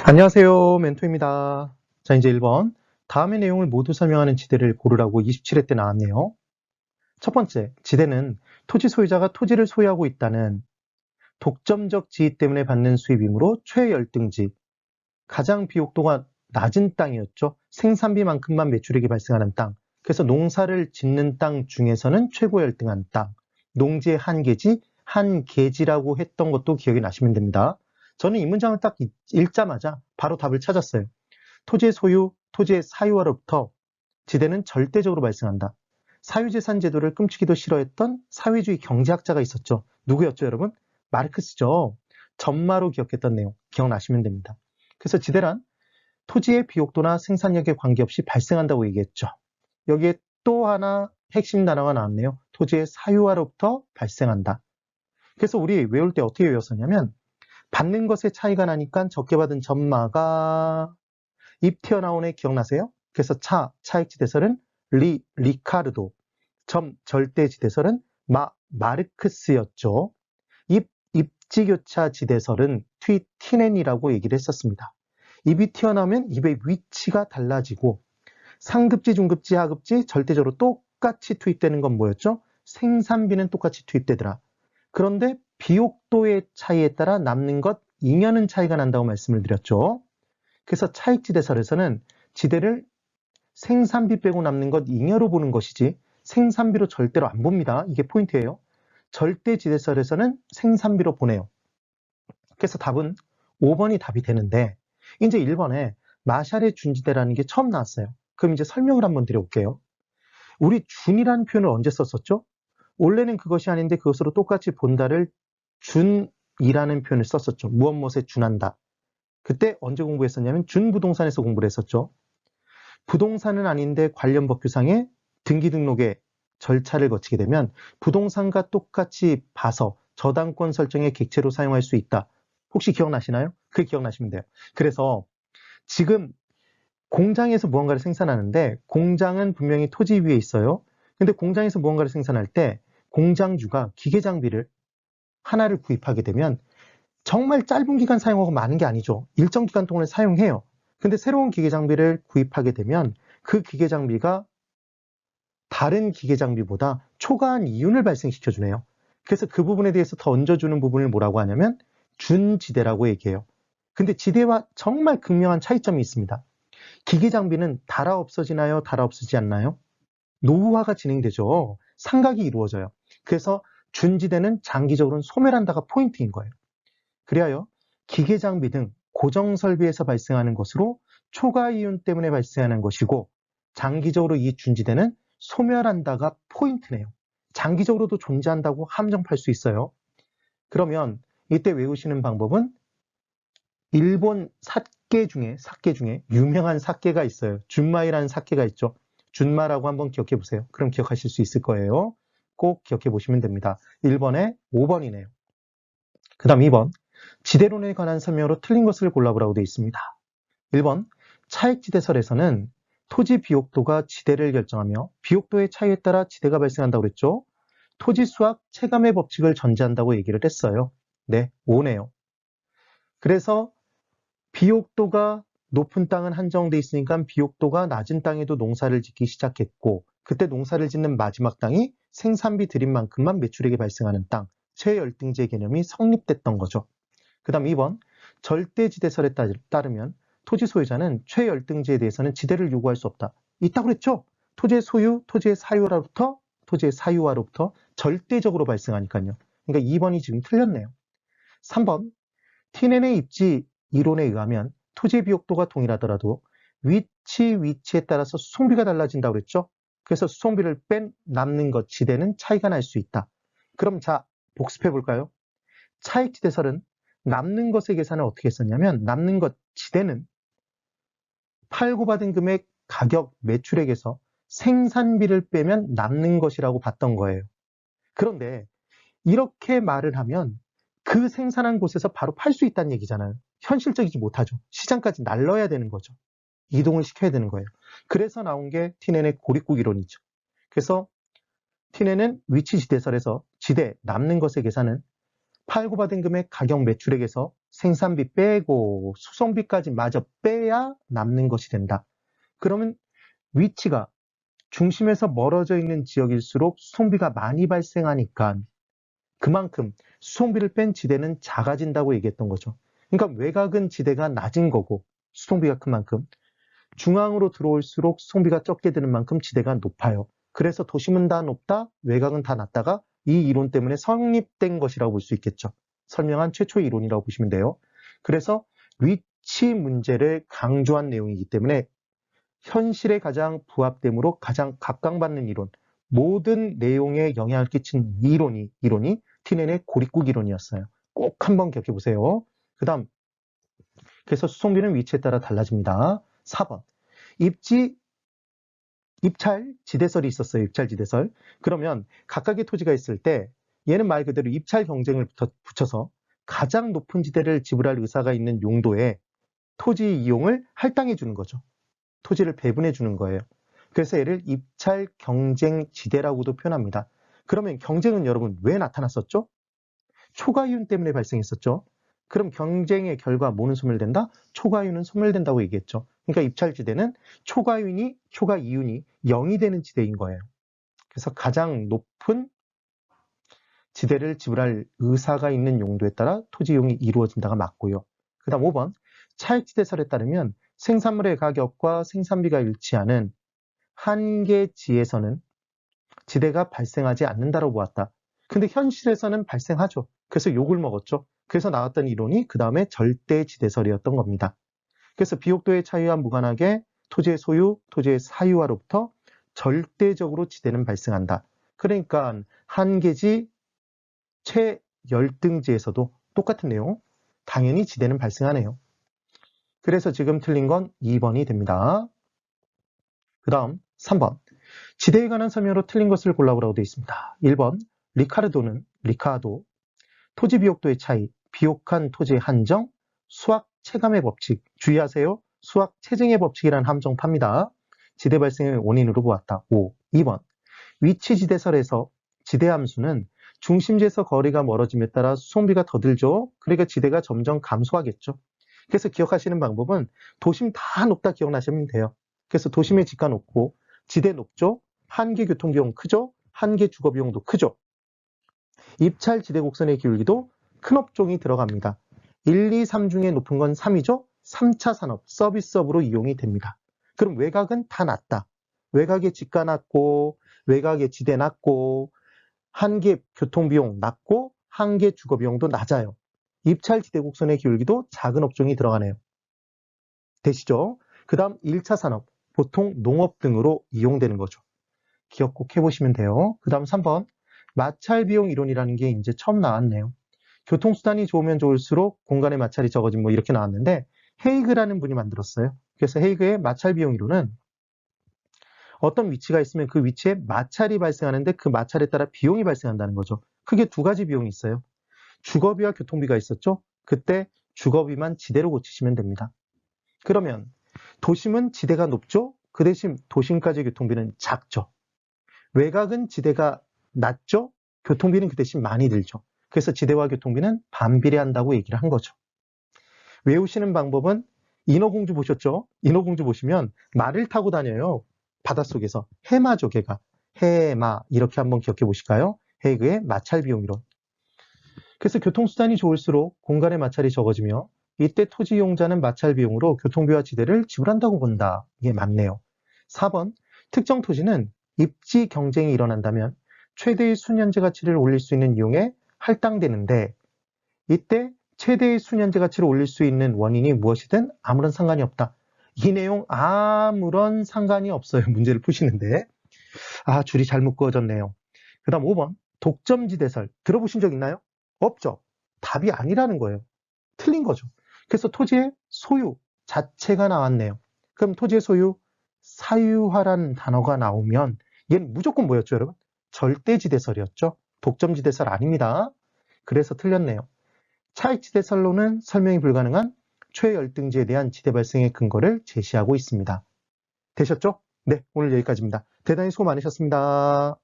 안녕하세요. 멘토입니다. 자, 이제 1번. 다음의 내용을 모두 설명하는 지대를 고르라고 27회 때 나왔네요. 첫 번째, 지대는 토지 소유자가 토지를 소유하고 있다는 독점적 지위 때문에 받는 수입이므로 최열등지, 가장 비옥도가 낮은 땅이었죠. 생산비만큼만 매출액이 발생하는 땅. 그래서 농사를 짓는 땅 중에서는 최고 열등한 땅. 농지의 한계지, 한계지라고 했던 것도 기억이 나시면 됩니다. 저는 이 문장을 딱 읽자마자 바로 답을 찾았어요. 토지의 소유, 토지의 사유화로부터 지대는 절대적으로 발생한다. 사유재산 제도를 끔찍이도 싫어했던 사회주의 경제학자가 있었죠. 누구였죠, 여러분? 마르크스죠. 전마로 기억했던 내용 기억나시면 됩니다. 그래서 지대란 토지의 비옥도나 생산력에 관계없이 발생한다고 얘기했죠. 여기에 또 하나 핵심 단어가 나왔네요. 토지의 사유화로부터 발생한다. 그래서 우리 외울 때 어떻게 외웠었냐면 받는 것에 차이가 나니까 적게 받은 전마가 입 튀어나온 애 기억나세요? 그래서 차액지대설은 리카르도, 절대지대설은 마르크스였죠. 입지교차 지대설은 티넨이라고 얘기를 했었습니다. 입이 튀어나오면 입의 위치가 달라지고 상급지, 중급지, 하급지 절대적으로 똑같이 투입되는 건 뭐였죠? 생산비는 똑같이 투입되더라. 그런데 비옥도의 차이에 따라 남는 것, 잉여는 차이가 난다고 말씀을 드렸죠. 그래서 차익지대설에서는 지대를 생산비 빼고 남는 것 잉여로 보는 것이지 생산비로 절대로 안 봅니다. 이게 포인트예요. 절대지대설에서는 생산비로 보내요. 그래서 답은 5번이 답이 되는데 이제 1번에 마샬의 준지대라는 게 처음 나왔어요. 그럼 이제 설명을 한번 드려볼게요. 우리 준이라는 표현을 언제 썼었죠? 원래는 그것이 아닌데 그것으로 똑같이 본다를 준이라는 표현을 썼었죠. 무엇무엇에 준한다. 그때 언제 공부했었냐면 준부동산에서 공부를 했었죠. 부동산은 아닌데 관련 법규상의 등기등록의 절차를 거치게 되면 부동산과 똑같이 봐서 저당권 설정의 객체로 사용할 수 있다. 혹시 기억나시나요? 그게 기억나시면 돼요. 그래서 지금 공장에서 무언가를 생산하는데 공장은 분명히 토지 위에 있어요. 근데 공장에서 무언가를 생산할 때 공장주가 기계장비를 하나를 구입하게 되면 정말 짧은 기간 사용하고 많은 게 아니죠. 일정 기간 동안 사용해요. 근데 새로운 기계 장비를 구입하게 되면 그 기계 장비가 다른 기계 장비보다 초과한 이윤을 발생시켜 주네요. 그래서 그 부분에 대해서 더 얹어주는 부분을 뭐라고 하냐면 준지대라고 얘기해요. 근데 지대와 정말 극명한 차이점이 있습니다. 기계 장비는 달아 없어지나요? 달아 없어지지 않나요? 노후화가 진행되죠. 상각이 이루어져요. 그래서 준지대는 장기적으로는 소멸한다가 포인트인 거예요. 그리하여 기계 장비 등 고정 설비에서 발생하는 것으로 초과 이윤 때문에 발생하는 것이고 장기적으로 이 준지대는 소멸한다가 포인트네요. 장기적으로도 존재한다고 함정팔 수 있어요. 그러면 이때 외우시는 방법은 일본 사케 중에 유명한 사케가 있어요. 준마이라는 사케가 있죠. 준마라고 한번 기억해 보세요. 그럼 기억하실 수 있을 거예요. 꼭 기억해 보시면 됩니다. 1번에 5번이네요. 그 다음 2번. 지대론에 관한 설명으로 틀린 것을 골라보라고 되어 있습니다. 1번. 차익지대설에서는 토지 비옥도가 지대를 결정하며 비옥도의 차이에 따라 지대가 발생한다고 그랬죠. 토지수학 체감의 법칙을 전제한다고 얘기를 했어요. 네, 5네요. 그래서 비옥도가 높은 땅은 한정돼 있으니까 비옥도가 낮은 땅에도 농사를 짓기 시작했고 그때 농사를 짓는 마지막 땅이 생산비 들인 만큼만 매출액이 발생하는 땅, 최열등제 개념이 성립됐던 거죠. 그 다음 2번, 절대지대설에 따르면 토지 소유자는 최열등지에 대해서는 지대를 요구할 수 없다. 있다고 그랬죠? 토지의 소유, 토지의 사유화로부터 절대적으로 발생하니까요. 그러니까 2번이 지금 틀렸네요. 3번, 티넨의 입지 이론에 의하면 토지의 비옥도가 동일하더라도 위치에 따라서 수송비가 달라진다고 그랬죠? 그래서 수송비를 뺀 남는 것 지대는 차이가 날 수 있다. 그럼 자, 복습해 볼까요? 차익지대설은 남는 것의 계산을 어떻게 했었냐면 남는 것 지대는 팔고 받은 금액, 가격, 매출액에서 생산비를 빼면 남는 것이라고 봤던 거예요. 그런데 이렇게 말을 하면 그 생산한 곳에서 바로 팔 수 있다는 얘기잖아요. 현실적이지 못하죠. 시장까지 날라야 되는 거죠. 이동을 시켜야 되는 거예요. 그래서 나온 게 티넨의 고립국 이론이죠. 그래서 티넨은 위치지대설에서 지대, 남는 것의 계산은 팔고 받은 금액, 가격, 매출액에서 생산비 빼고 수송비까지 마저 빼야 남는 것이 된다. 그러면 위치가 중심에서 멀어져 있는 지역일수록 수송비가 많이 발생하니까 그만큼 수송비를 뺀 지대는 작아진다고 얘기했던 거죠. 그러니까 외곽은 지대가 낮은 거고 수송비가 큰 만큼 중앙으로 들어올수록 수송비가 적게 드는 만큼 지대가 높아요. 그래서 도심은 다 높다, 외곽은 다 낮다가 이 이론 때문에 성립된 것이라고 볼 수 있겠죠. 설명한 최초의 이론이라고 보시면 돼요. 그래서 위치 문제를 강조한 내용이기 때문에 현실에 가장 부합되므로 가장 각광받는 이론, 모든 내용에 영향을 끼친 이론이 티넨의 고립국 이론이었어요. 꼭 한번 기억해 보세요. 그 다음, 그래서 수송비는 위치에 따라 달라집니다. 4번, 입찰 지대설이 있었어요. 입찰 지대설. 그러면 각각의 토지가 있을 때 얘는 말 그대로 입찰 경쟁을 붙여서 가장 높은 지대를 지불할 의사가 있는 용도의 토지 이용을 할당해 주는 거죠. 토지를 배분해 주는 거예요. 그래서 얘를 입찰 경쟁 지대라고도 표현합니다. 그러면 경쟁은 여러분 왜 나타났었죠? 초과이윤 때문에 발생했었죠. 그럼 경쟁의 결과 뭐는 소멸된다? 초과이윤은 소멸된다고 얘기했죠. 그러니까 입찰지대는 초과이윤이 0이 되는 지대인 거예요. 그래서 가장 높은 지대를 지불할 의사가 있는 용도에 따라 토지 이용이 이루어진다가 맞고요. 그 다음 5번, 차익지대설에 따르면 생산물의 가격과 생산비가 일치하는 한계지에서는 지대가 발생하지 않는다고 보았다. 근데 현실에서는 발생하죠. 그래서 욕을 먹었죠. 그래서 나왔던 이론이 그 다음에 절대지대설이었던 겁니다. 그래서 비옥도의 차이와 무관하게 토지의 소유, 토지의 사유화로부터 절대적으로 지대는 발생한다. 그러니까 한계지, 최열등지에서도 똑같은 내용, 당연히 지대는 발생하네요. 그래서 지금 틀린 건 2번이 됩니다. 그 다음 3번, 지대에 관한 설명으로 틀린 것을 골라보라고 되어 있습니다. 1번, 리카르도, 토지 비옥도의 차이, 비옥한 토지의 한정, 수학 체감의 법칙, 주의하세요. 수학 체증의 법칙이라는 함정파입니다. 지대 발생의 원인으로 보았다. 5. 2번, 위치 지대설에서 지대 함수는 중심지에서 거리가 멀어짐에 따라 수송비가 더 들죠. 그러니까 지대가 점점 감소하겠죠. 그래서 기억하시는 방법은 도심 다 높다 기억나시면 돼요. 그래서 도심의 지가 높고 지대 높죠. 한계 교통비용 크죠. 한계 주거비용도 크죠. 입찰 지대 곡선의 기울기도 큰 업종이 들어갑니다. 1, 2, 3 중에 높은 건 3이죠. 3차 산업, 서비스업으로 이용이 됩니다. 그럼 외곽은 다 낮다. 외곽의 지가 낮고 외곽의 지대 낮고 한계 교통비용 낮고 한계 주거비용도 낮아요. 입찰 지대 곡선의 기울기도 작은 업종이 들어가네요. 되시죠? 그 다음 1차 산업, 보통 농업 등으로 이용되는 거죠. 기억 꼭 해보시면 돼요. 그 다음 3번, 마찰 비용 이론이라는 게 이제 처음 나왔네요. 교통수단이 좋으면 좋을수록 공간의 마찰이 적어진 뭐 이렇게 나왔는데 헤이그라는 분이 만들었어요. 그래서 헤이그의 마찰 비용 이론은 어떤 위치가 있으면 그 위치에 마찰이 발생하는데 그 마찰에 따라 비용이 발생한다는 거죠. 크게 두 가지 비용이 있어요. 주거비와 교통비가 있었죠. 그때 주거비만 지대로 고치시면 됩니다. 그러면 도심은 지대가 높죠. 그 대신 도심까지의 교통비는 작죠. 외곽은 지대가 낮죠. 교통비는 그 대신 많이 들죠. 그래서 지대와 교통비는 반비례한다고 얘기를 한 거죠. 외우시는 방법은 인어공주 보셨죠? 인어공주 보시면 말을 타고 다녀요. 바닷속에서. 해마죠, 걔가. 해마. 이렇게 한번 기억해 보실까요? 헤이그의 마찰 비용 이론. 그래서 교통수단이 좋을수록 공간의 마찰이 적어지며 이때 토지 이용자는 마찰 비용으로 교통비와 지대를 지불한다고 본다. 이게 맞네요. 4번, 특정 토지는 입지 경쟁이 일어난다면 최대의 순현재 가치를 올릴 수 있는 이용에 할당되는데 이때 최대의 순현재 가치를 올릴 수 있는 원인이 무엇이든 아무런 상관이 없다. 이 내용 아무런 상관이 없어요. 문제를 푸시는데. 줄이 잘못 그어졌네요. 그 다음 5번, 독점지대설. 들어보신 적 있나요? 없죠. 답이 아니라는 거예요. 틀린 거죠. 그래서 토지의 소유 자체가 나왔네요. 그럼 토지의 소유, 사유화라는 단어가 나오면 얘는 무조건 뭐였죠, 여러분? 절대지대설이었죠. 독점지대설 아닙니다. 그래서 틀렸네요. 차익지대설로는 설명이 불가능한 최열등지에 대한 지대 발생의 근거를 제시하고 있습니다. 되셨죠? 네, 오늘 여기까지입니다. 대단히 수고 많으셨습니다.